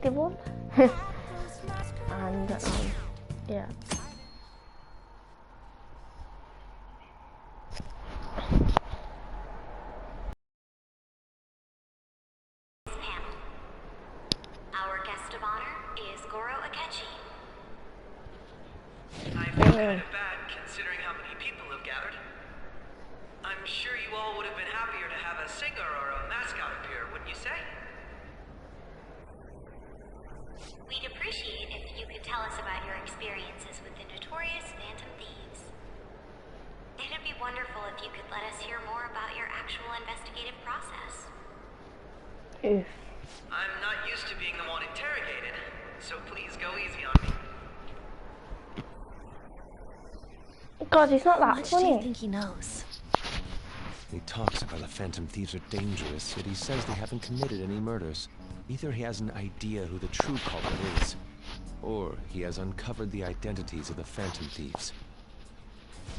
one. And yeah. Our guest of honor is Akechi. I feel kind of bad considering how many people have gathered. I'm sure you all would have been happier to have a singer or a mascot appear, wouldn't you say? We'd appreciate if you could tell us about your experiences with the notorious Phantom Thieves. It'd be wonderful if you could let us hear more about your actual investigative process. I'm not used to being the one interrogated, so please go easy on me. God, he's not that How much do you funny. think he knows? He talks about the Phantom Thieves are dangerous, yet he says they haven't committed any murders. Either he has an idea who the true culprit is, or he has uncovered the identities of the Phantom Thieves.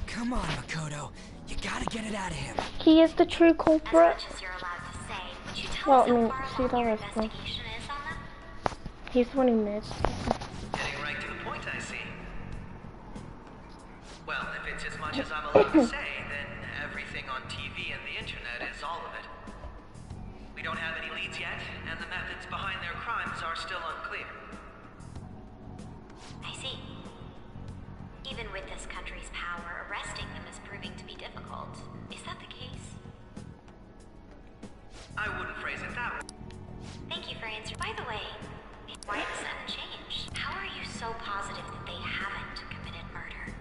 Come on, Makoto. You gotta get it out of him. He is the true As culprit. much as you're allowed to say, would you tell Well, us how far see, along your that was cool. investigation is on them? He's the one who made. Getting right to the point, I see. Well, if it's as much as I'm allowed to say, then everything on TV and the internet is all of it. We don't have any leads yet, and the methods behind their crimes are still unclear. I see. Even with this country's power, arresting them is proving to be difficult. Is that the case? I wouldn't phrase it that way. Thank you for answering. By the way, why the sudden change? How are you so positive that they haven't committed murder?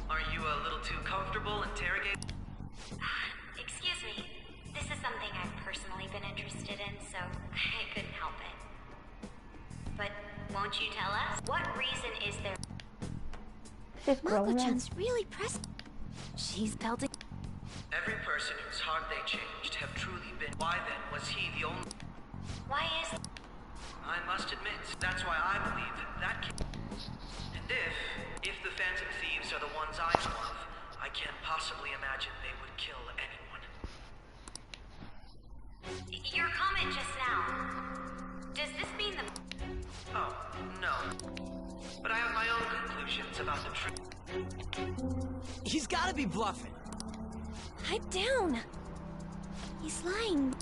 Are you a little too comfortable interrogating? Excuse me. This is something I've personally been interested in, so I couldn't help it. But won't you tell us? What reason is there? She's growing up. Mako-chan's really pressed. She's pelting. Every person whose heart they changed have truly been. Why then was he the only? Why is... I must admit, that's why I believe that And if the Phantom Thieves are the ones I know of, I can't possibly imagine they would kill anyone. Your comment just now. Does this mean the... Oh, no. But I have my own conclusions about the truth. He's gotta be bluffing. Pipe down. He's lying.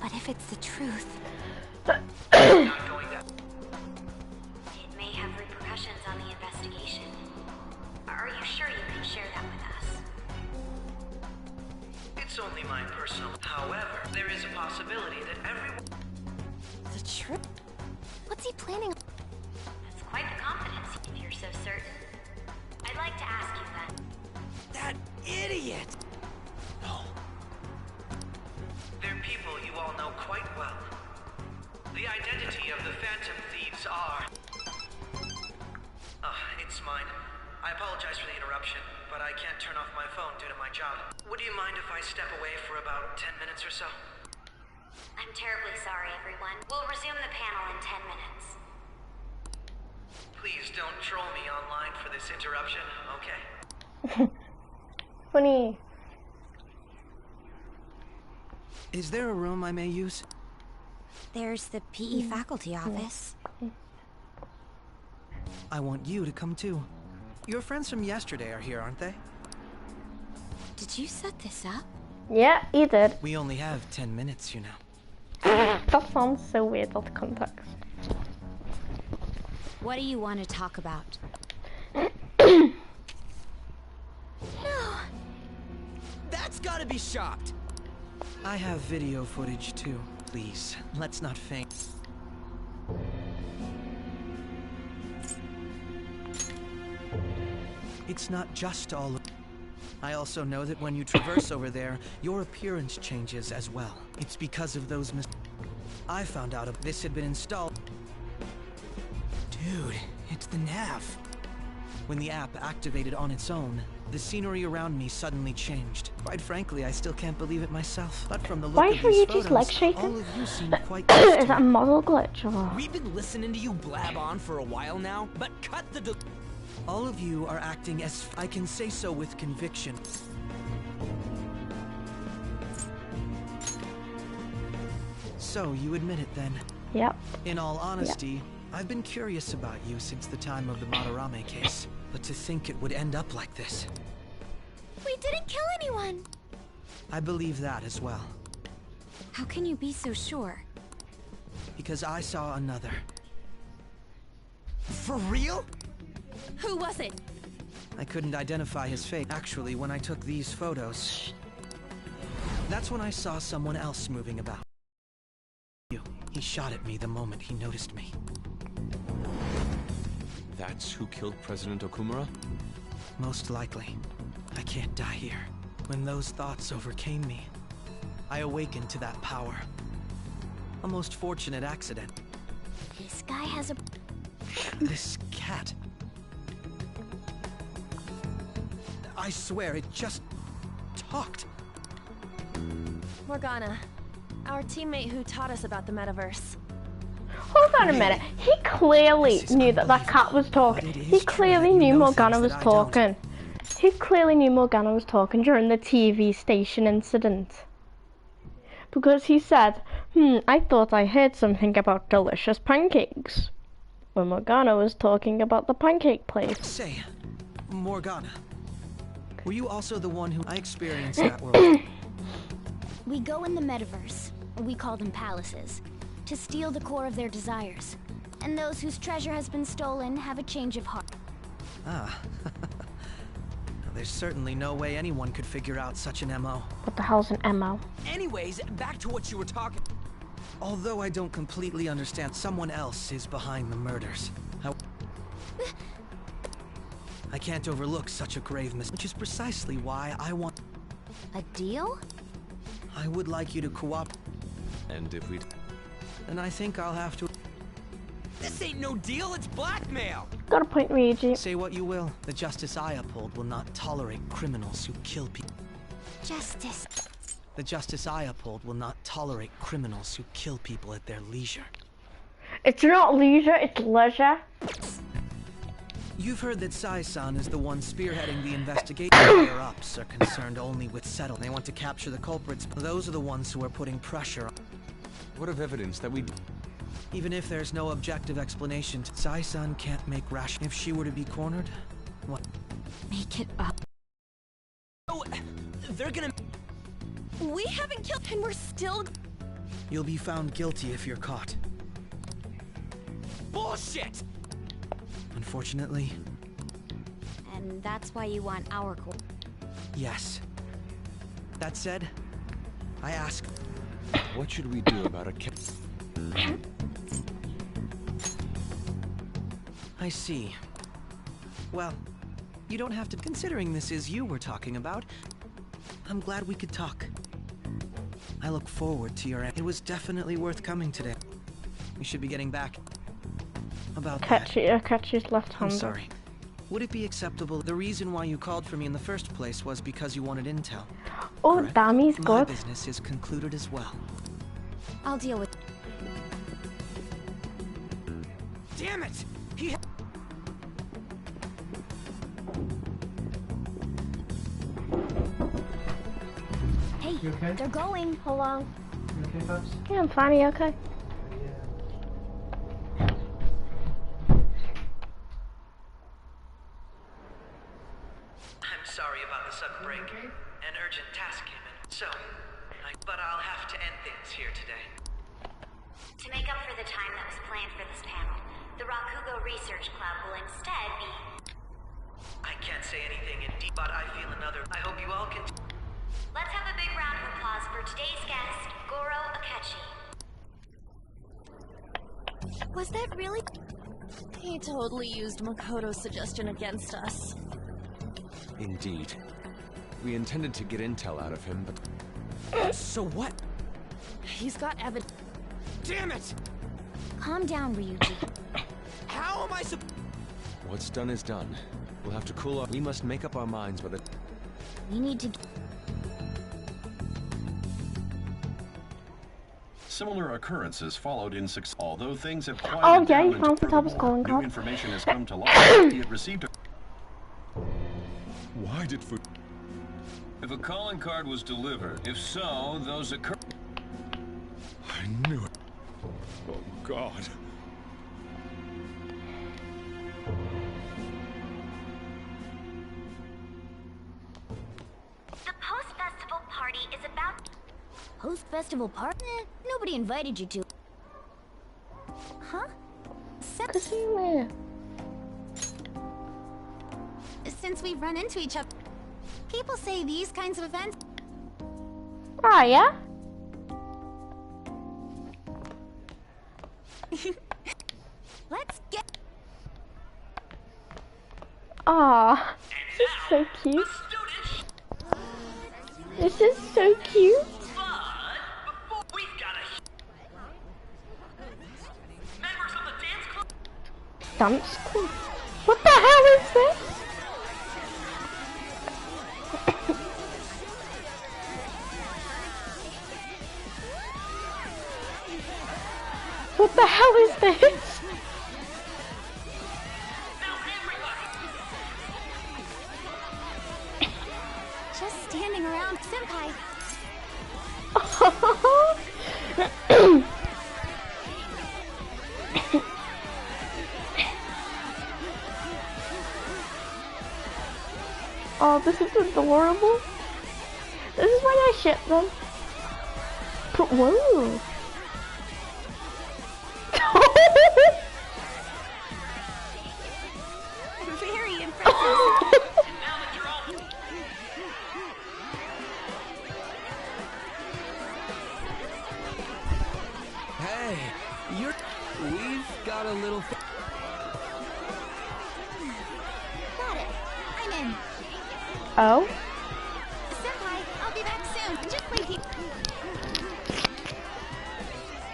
But if it's the truth... I'm not going to... It may have repercussions on the investigation. Are you sure you can share that with us? It's only my personal... However, there is a possibility that everyone... The truth? What's he planning? That's quite the confidence if you're so certain. I'd like to ask you then. That idiot! No. They're people you all know quite well. The identity of the Phantom Thieves are... it's mine. I apologize for the interruption, but I can't turn off my phone due to my job. Would you mind if I step away for about 10 minutes or so? I'm terribly sorry, everyone. We'll resume the panel in 10 minutes. Please don't troll me online for this interruption, okay? Funny. Is there a room I may use? There's the PE faculty office. I want you to come too. Your friends from yesterday are here, aren't they? Did you set this up? Yeah, he did. We only have 10 minutes, you know. That sounds so weird out of context. What do you want to talk about? No. That's gotta be shopped! I have video footage too. Please, let's not faint. It's not just all... I also know that when you traverse over there, your appearance changes as well. It's because of those I found out if this had been installed... Dude, it's the nav. When the app activated on its own, the scenery around me suddenly changed. Quite frankly, I still can't believe it myself. But from the look Why of are these you photos, just leg shaking? all of you seem quite Is that a model glitch or? We've been listening to you blab on for a while now, but cut the All of you are acting as I can say so with conviction. So, you admit it then. Yep. In all honesty, I've been curious about you since the time of the Madarame case. But to think it would end up like this. We didn't kill anyone! I believe that as well. How can you be so sure? Because I saw another. For real? Who was it? I couldn't identify his face. Actually, when I took these photos, that's when I saw someone else moving about. He shot at me the moment he noticed me. That's who killed President Okumura? Most likely. I can't die here. When those thoughts overcame me, I awakened to that power. A most fortunate accident. This guy has a... This cat. I swear, it just talked. Morgana, our teammate who taught us about the metaverse. Hold on a minute. He clearly knew that that cat was talking. He clearly knew Morgana was talking. He clearly knew Morgana was talking during the TV station incident. Because he said, I thought I heard something about delicious pancakes. When Morgana was talking about the pancake place. Say, Morgana, were you also the one who I experienced that world? We go in the metaverse, we call them palaces, to steal the core of their desires. And those whose treasure has been stolen have a change of heart. Ah. There's certainly no way anyone could figure out such an MO. What the hell's an MO? Anyways, back to what you were talking. Although I don't completely understand, someone else is behind the murders. I can't overlook such a grave mistake, which is precisely why I want... A deal? I would like you to cooperate. And if we... Then I think I'll have to... This ain't no deal, it's blackmail! Got a point, Ryuji. Say what you will, the justice I uphold will not tolerate criminals who kill people. Justice. The justice I uphold will not tolerate criminals who kill people at their leisure. It's not leisure, it's leisure. You've heard that Sai-san is the one spearheading the investigation. Higher-ups are concerned only with settlement. They want to capture the culprits, but those are the ones who are putting pressure on. What of evidence that we... Even if there's no objective explanation, Sai-san can't make rash. If she were to be cornered, what? Make it up. Oh, they're gonna... We haven't killed and we're still... You'll be found guilty if you're caught. Bullshit! Unfortunately, And that's why you want our core. yes. That said, I ask... What should we do about Akechi? I see. Well, you don't have to... Considering this is you we're talking about, I'm glad we could talk. I look forward to your... It was definitely worth coming today. We should be getting back. About that. Akechi's left I'm hand. sorry. Would it be acceptable? The reason why you called for me in the first place was because you wanted intel. Oh, Correct? damn, he's My good. business is concluded as well. I'll deal with... Damn it! He... Hey, You okay? they're going. Hold on. You okay, Babs? Yeah, I'm fine. Are you okay? I'm sorry about the sudden break. An urgent task came in. But I'll have to end things here today. To make up for the time that was planned for this panel, the Rakugo Research Club will instead be... I can't say anything in deep, but I feel another. I hope you all can... Let's have a big round of applause for today's guest, Goro Akechi. Was that really? He totally used Makoto's suggestion against us. Indeed. We intended to get intel out of him, but... So what? He's got evidence. Damn it! Calm down, Ryuji. How am I What's done is done. We'll have to cool off. We must make up our minds whether... We need to... Similar occurrences followed in success. Although things have quieted Oh, yeah, down you into found Fataba's furthermore, calling new card. information has come to light. He had received a... Why did Fu... If a calling card was delivered, if so, those occur... I knew it. Oh, God. The post-festival party is about... Post-festival party? Nobody invited you to. Huh? Since we've run into each other, people say these kinds of events... Oh, yeah? Let's get... Aw, this is so cute. This is so cute. Dance club? What the hell is this? What the hell is this? Just standing around, Senpai. Oh, this is adorable. This is why I ship them. Whoa. Very impressive. Hey, we've got a little... Got it. I'm in. Oh? Senpai, I'll be back soon. Just wait here.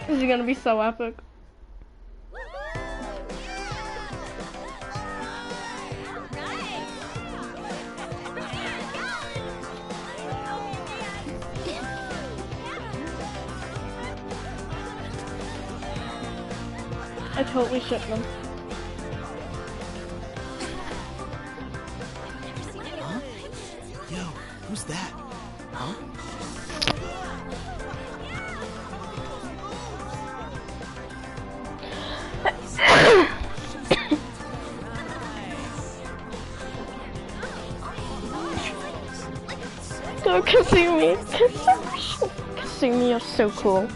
This is gonna be so epic. I totally ship them. Huh? Yo, who's that? Huh? Go Kasumi. Kasumi, you're so cool.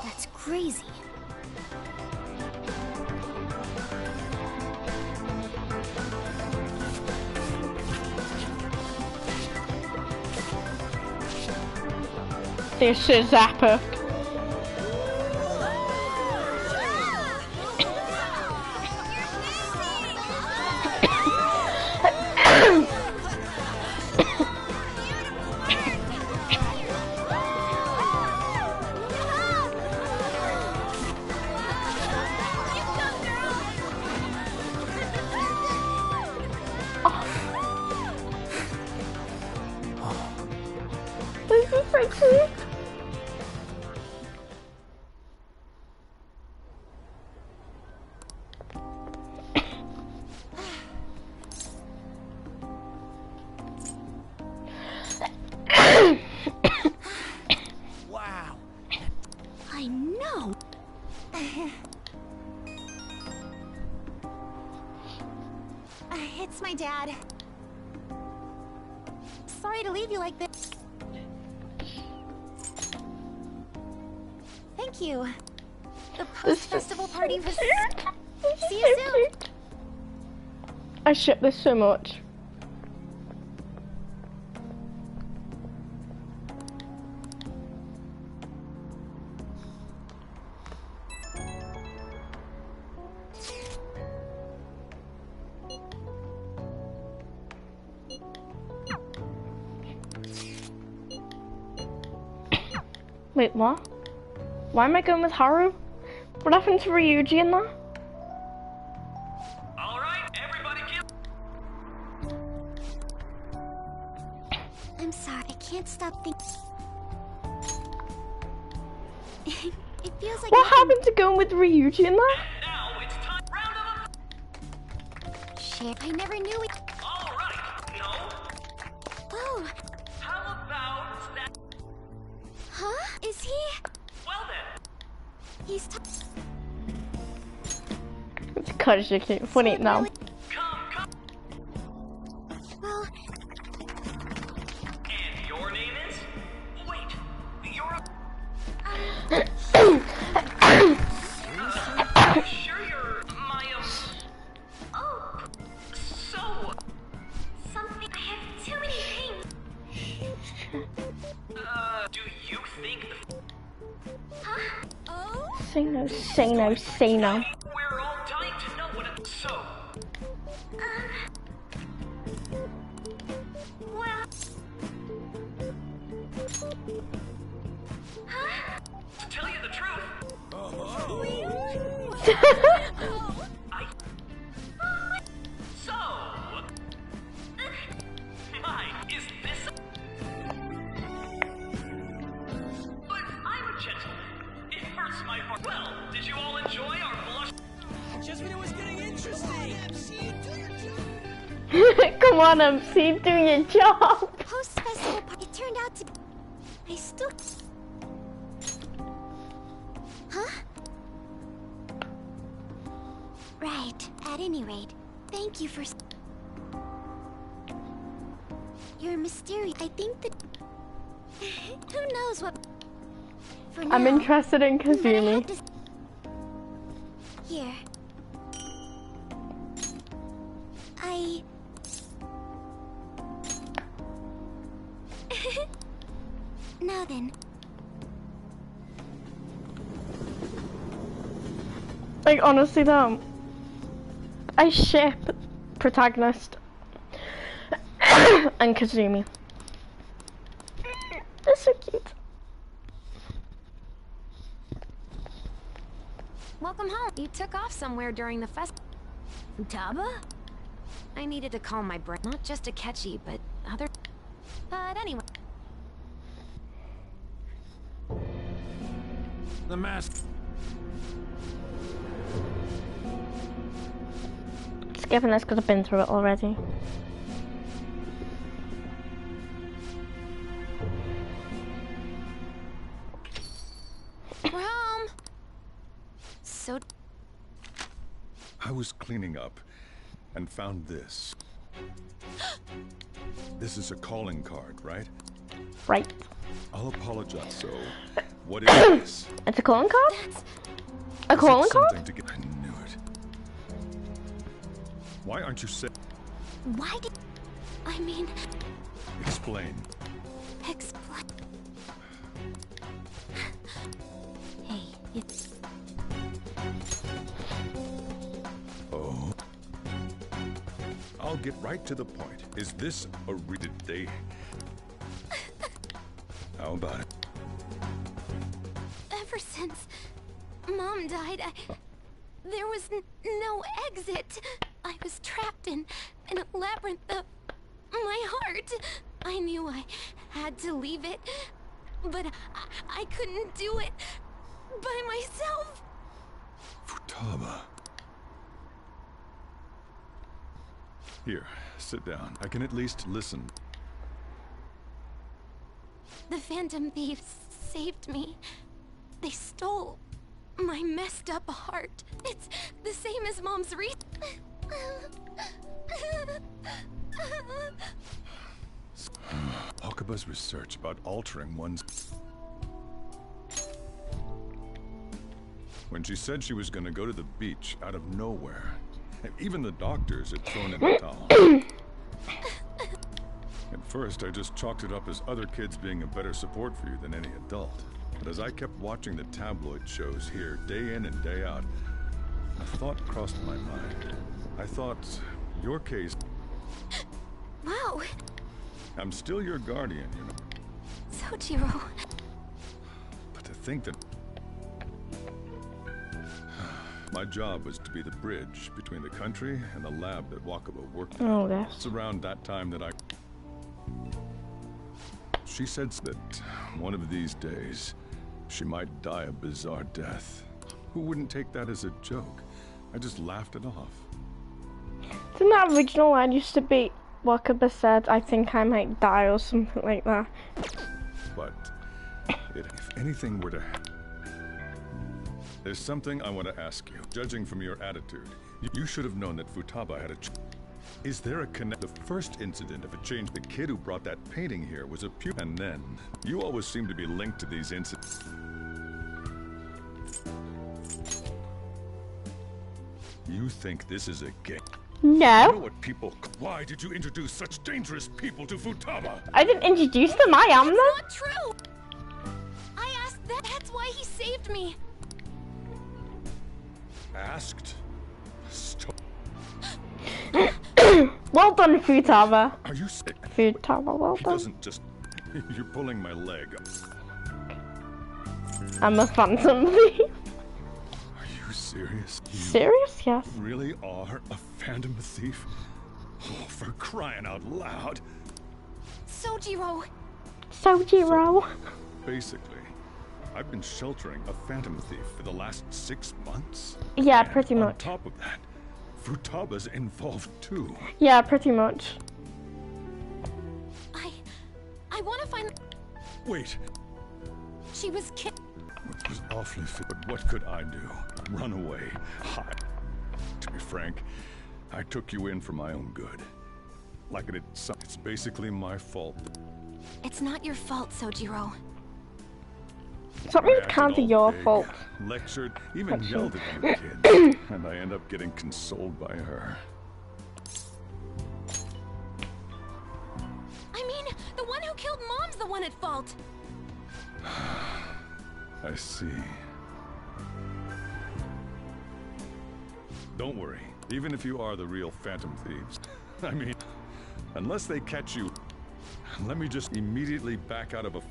That's crazy. This is epic. This is so cute. Wow. I know. It's my dad. Sorry to leave you like this. Thank you. The post-festival party was... See you soon. I ship this so much. Wait, what? Why am I going with Haru? What happened to Ryuji in that? Alright, everybody I'm sorry, I can't stop thinking. It feels like... What happened to going with Ryuji in that? now it's time. Round of applause. chair. I never knew it. All right. No. Oh, How about that? huh? Is he? Well then. He's Because you keep funny it now. really- Come. well, And your name is? Wait. You're a... Sure you're my, Oh, So... something. I have too many things. Do you think oh, Say no, say no, say no. we're all dying to know what it... So... Well, To tell you the truth, I... So... My, is this... But I'm a gentleman. It hurts my heart. Well, did you all enjoy our blush... Just when it was getting interesting. Come on, MC, do your job. post-festival party. It turned out to be... I still... Huh? Right. At any rate, thank you for... You're mysterious. I think that... Who knows what... For I'm now, interested in but I Kazumi. had to... Here. I... Now then. Like, honestly though, I ship protagonist and Kazumi. They're so cute. Welcome home. You took off somewhere during the fest. Taba? I needed to calm my brain. Not just Akechi, but other... But anyway. The mask. Skipping this because I've been through it already. We're home. So... I was cleaning up and found this. This is a calling card, right? Right. I'll apologize. So, what is this? It's a calling card? A Is it calling card? something to get? I knew it. Why aren't you saying? Why did... I mean... Explain. Explain... Hey, it's... Oh. I'll get right to the point. Is this a did they? How about it? Ever since Mom died, there was no exit. I was trapped in a labyrinth of my heart. I knew I had to leave it, but I couldn't do it by myself. Futaba. Here, sit down. I can at least listen. The Phantom Thieves saved me. They stole my messed up heart. It's the same as Mom's Okaba's research about altering one's... When she said she was going to go to the beach out of nowhere, even the doctors had thrown in the towel. At first, I just chalked it up as other kids being a better support for you than any adult. But as I kept watching the tabloid shows here, day in and day out, a thought crossed my mind. I thought, your case... Wow. I'm still your guardian, you know. Sojiro. But to think that... My job was to be the bridge between the country and the lab that Wakaba worked in. Oh, yes. It's around that time that I... She said that one of these days, she might die a bizarre death. Who wouldn't take that as a joke? I just laughed it off. Didn't that original line used to be, Wakaba said, I think I might die or something like that? But if anything were to happen, there's something I want to ask you. Judging from your attitude, you should have known that Futaba had a Is there a connect? The first incident of a change, the kid who brought that painting here was a and then you always seem to be linked to these incidents. You think this is a game? No. You know what people? Why did you introduce such dangerous people to Futaba? I didn't introduce them, I am them. Not true! I asked that. That's why he saved me. Asked? Stop. Well done, Futaba. Are you sick? Futaba, well He done. doesn't just... You're pulling my leg. I'm a phantom thief. Are you serious? You Serious? Yes. really are a phantom thief? Oh, for crying out loud. Sojiro. Sojiro. Basically, I've been sheltering a phantom thief for the last 6 months. Yeah, And pretty on much. top of that, Futaba's involved too. Yeah, pretty much. I want to find... Wait, She was killed. it was awfully but what could I do? Run away, hide. To be frank, I took you in for my own good. Like it's basically my fault. It's not your fault, Sojiro. Something I acted can't be all your big, fault. Lectured, even yelled at you kids, and I end up getting consoled by her. I mean, the one who killed Mom's the one at fault. I see. Don't worry, even if you are the real phantom thieves, I mean, unless they catch you, let me just immediately back out of a...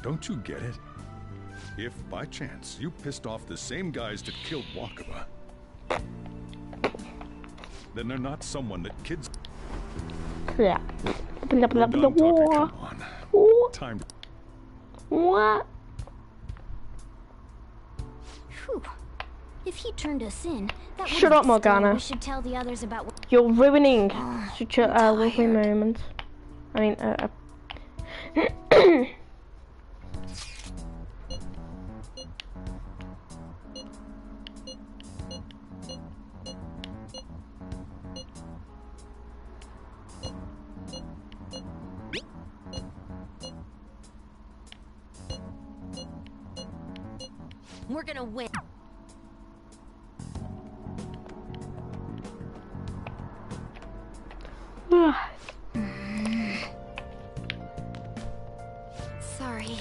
Don't you get it? If, by chance, you pissed off the same guys that killed Wakaba, then they're not someone that kids... Yeah. We're done talking, come on. Time. What? Whew. If he turned us in, that Shut up, Morgana. We should tell the others about what... You're ruining such a lovely moment. I mean, We're gonna win. Sorry.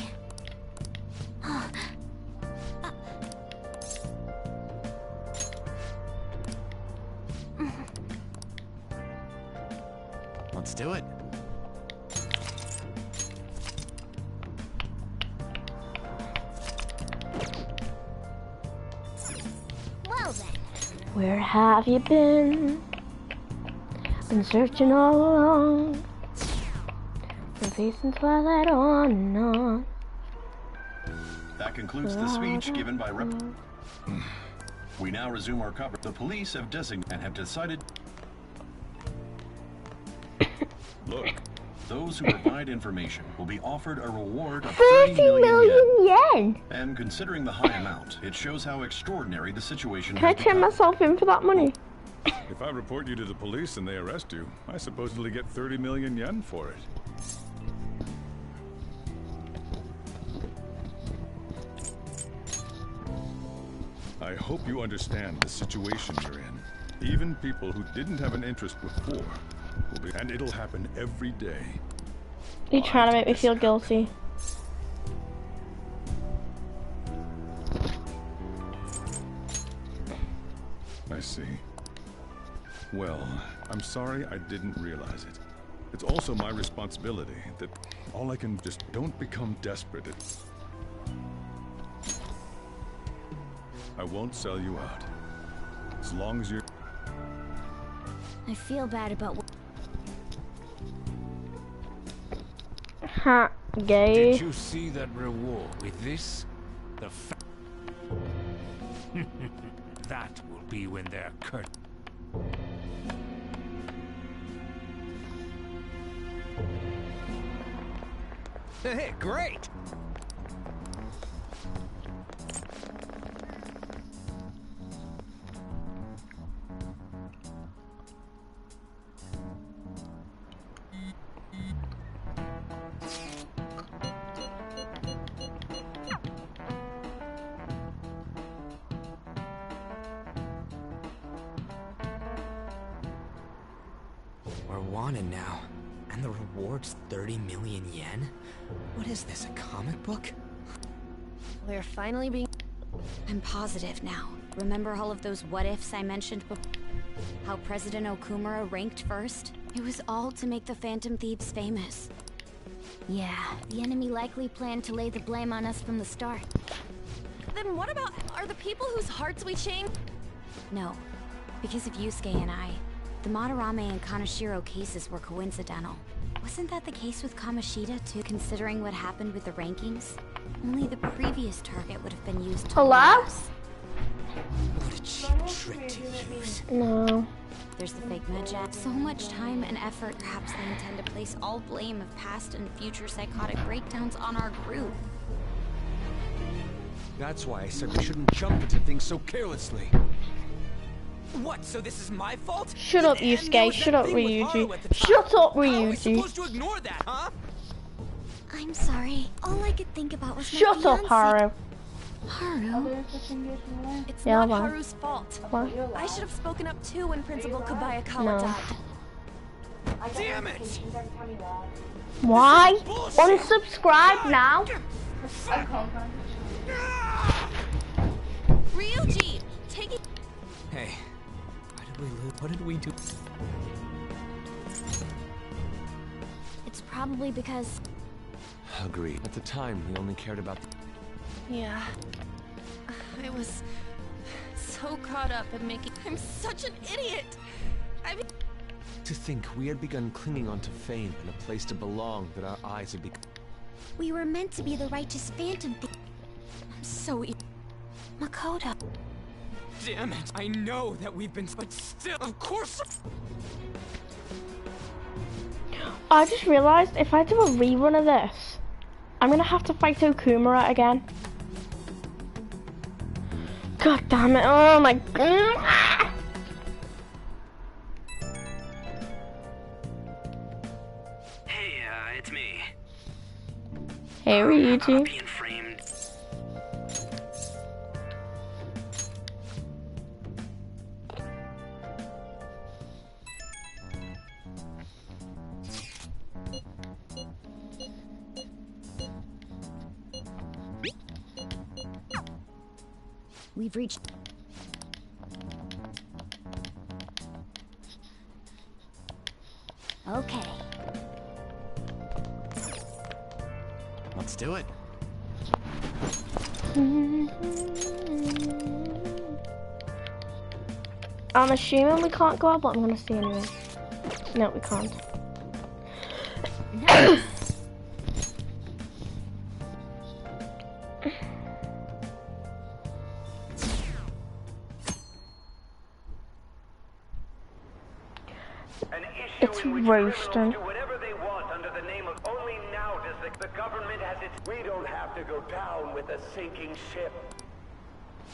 Let's do it. Well then. where have you been? Been searching all along. Been facing twilight on and on. That concludes the speech given by Rep. We now resume our coverage. The police have designated and have decided. Look. Those who provide information will be offered a reward of 30 30 million yen! And considering the high amount, it shows how extraordinary the situation Can I has turn become. myself in for that money? If I report you to the police and they arrest you, I supposedly get 30 million yen for it. I hope you understand the situation you're in. Even people who didn't have an interest before will be, and it'll happen every day. You're trying to make me feel guilty. I see. Well, I'm sorry I didn't realize it. It's also my responsibility that all I can just don't become desperate. I won't sell you out. As long as you're... I feel bad about what... Ha, gay. Did you see that reward with this? The that be when they're curt. Hey, great! We're wanted now, and the reward's 30 million yen? What is this, a comic book? We're finally being... I'm positive now. Remember all of those what-ifs I mentioned before? How President Okumura ranked first? It was all to make the Phantom Thieves famous. Yeah, the enemy likely planned to lay the blame on us from the start. Then what about... Are the people whose hearts we changed? No, because of Yusuke and I. The Madarame and Kaneshiro cases were coincidental. Wasn't that the case with Kamoshida too, considering what happened with the rankings? Only the previous target would have been used to Hello? us. What a cheap trick to use. No. There's the fake Medjat. So much time and effort, perhaps they intend to place all blame of past and future psychotic breakdowns on our group. That's why I said we shouldn't jump into things so carelessly. What, so this is my fault? Shut up, And Yusuke. there was Shut that up, thing with Haru Ryuji. at the time. Shut up, How are we Ryuji. supposed to ignore that, huh? I'm sorry. All I could think about was my Shut up, fiancé. Haru. Haru? It's Yeah, not well. Haru's fault. What? I should have spoken up too when Principal Kobayakawa No. died. Damn it! Why? Bullshit. Unsubscribe now. Ryuji, take it. Hey, why did we lose? What did we do? It's probably because... Agreed. At the time, we only cared about... Yeah. I was so caught up in making... I'm such an idiot! I mean... To think we had begun clinging onto fame and a place to belong that our eyes had become... We were meant to be the righteous Phantom Thief. I'm so... Makoto. Damn it! I know that we've been, but still, of course. I just realised if I do a rerun of this, I'm gonna have to fight Okumura again. God damn it! Oh my god! Hey, it's me. Hey, Ryuji. Being framed. We've reached... Okay. Let's do it. I'm assuming we can't go out, but I'm gonna see anyway. No, we can't. Nice. It's roasting. Do whatever they want under the name of only now does the government has its... We don't have to go down with a sinking ship.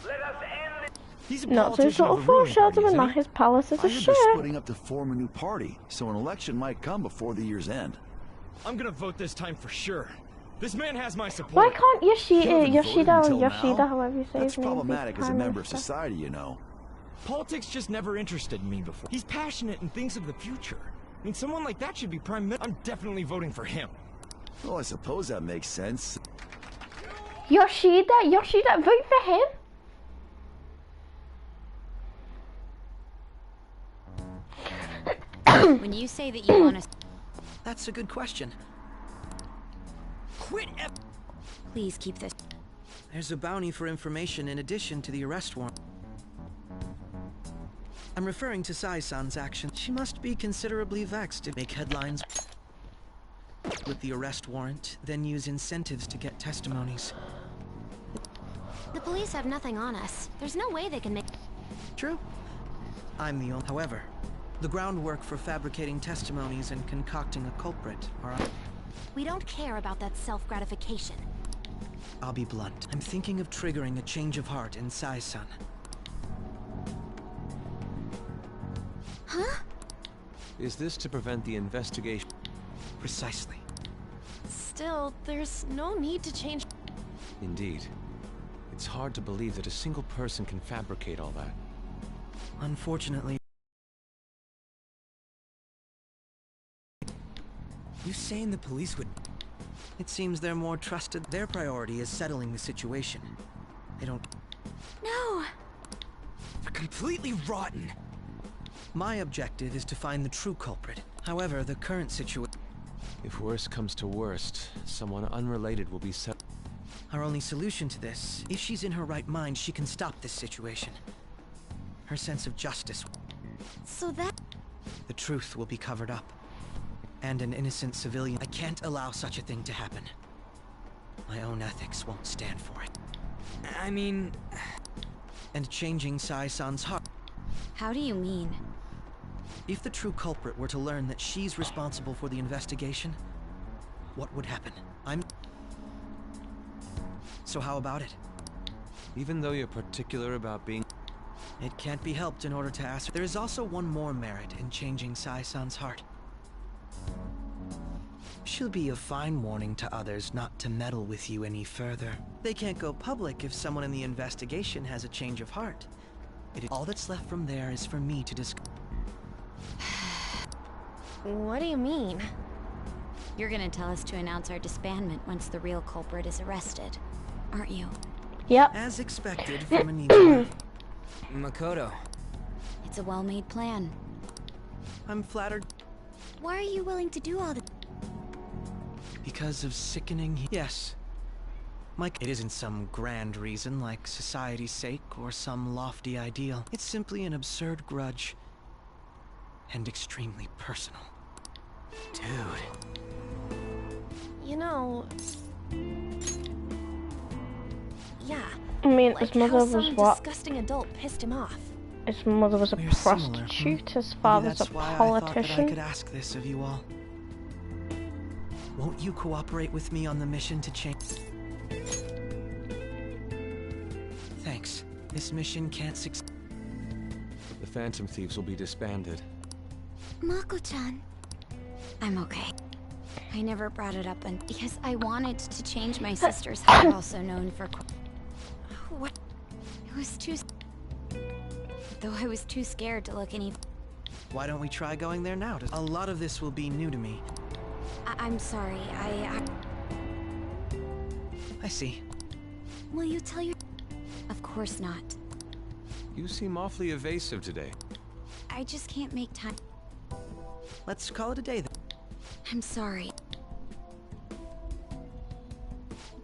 Let us end it. He's a Not so politician sort of of the ruling party, foreshadowing isn't that he? his palace is I a heard ship. they're splitting up to form a new party, so an election might come before the year's end. I'm gonna vote this time for sure. This man has my support. Why can't Yoshida, You haven't voted until now? however you say That's his name, be problematic as a Prime member of Minister? society, you know. Politics just never interested me before. He's passionate and thinks of the future. I mean, someone like that should be prime minister. I'm definitely voting for him. Well, I suppose that makes sense. Yoshida, vote for him. When you say that you want to... That's a good question. Quit. Please keep this... There's a bounty for information in addition to the arrest warrant. I'm referring to Sai-san's action. She must be considerably vexed to make headlines with the arrest warrant, then use incentives to get testimonies. The police have nothing on us. There's no way they can make... True. I'm the only. However, the groundwork for fabricating testimonies and concocting a culprit are. We don't care about that self-gratification. I'll be blunt. I'm thinking of triggering a change of heart in Sai-san. Huh? Is this to prevent the investigation? Precisely. Still, there's no need to change. Indeed. It's hard to believe that a single person can fabricate all that. Unfortunately. You saying the police would... It seems they're more trusted. Their priority is settling the situation. They don't... No! They're completely rotten. My objective is to find the true culprit. However, the current situation... If worst comes to worst, someone unrelated will be set. Our only solution to this, if she's in her right mind, she can stop this situation. Her sense of justice... So that... The truth will be covered up. And an innocent civilian... I can't allow such a thing to happen. My own ethics won't stand for it. I mean... And changing Sai-san's heart... How do you mean? If the true culprit were to learn that she's responsible for the investigation, what would happen? So how about it? Even though you're particular about being... It can't be helped in order to ask... There is also one more merit in changing Sai-san's heart. She'll be a fine warning to others not to meddle with you any further. They can't go public if someone in the investigation has a change of heart. All that's left from there is for me to discuss. What do you mean? You're gonna tell us to announce our disbandment once the real culprit is arrested, aren't you? Yep. As expected from Anita. Makoto. It's a well-made plan. I'm flattered. Why are you willing to do all this? Because of sickening... Yes. Mike, it isn't some grand reason like society's sake or some lofty ideal. It's simply an absurd grudge. And extremely personal. Dude. You know... Yeah. I mean, like his mother how was some what? disgusting adult pissed him off. His mother was a We're similar, prostitute, his Maybe father's a that's why I thought that I politician. could ask this of you all. Won't you cooperate with me on the mission to change... Thanks. This mission can't succeed. The Phantom Thieves will be disbanded. Mako-chan. I'm okay. I never brought it up because I wanted to change my sister's heart, also known for... What? It was too... Though I was too scared to look any... Why don't we try going there now? A lot of this will be new to me. I'm sorry, I see. Will you tell your... Of course not. You seem awfully evasive today. I just can't make time. Let's call it a day then. I'm sorry.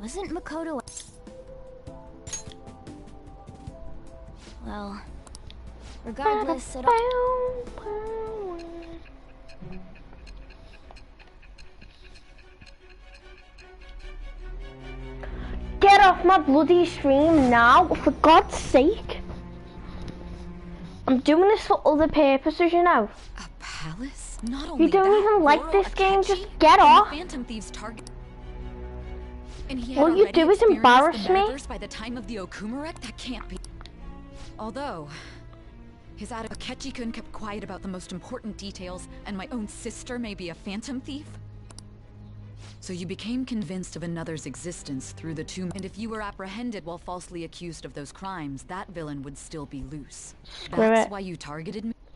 Wasn't Makoto... Well... Regardless, it all... Get off my bloody stream now, for God's sake. I'm doing this for other purposes, you know. A palace? Not only You don't that, even like Goro this game, Akechi just get and the off. Phantom Thieves target. And he had All you already do is experienced embarrass the me. metaverse by the time of the Okumarek? That can't be. Although, his Akechi-kun kept quiet about the most important details, and my own sister may be a phantom thief? So you became convinced of another's existence through the two... And if you were apprehended while falsely accused of those crimes, that villain would still be loose. Screw That's it. why you targeted me?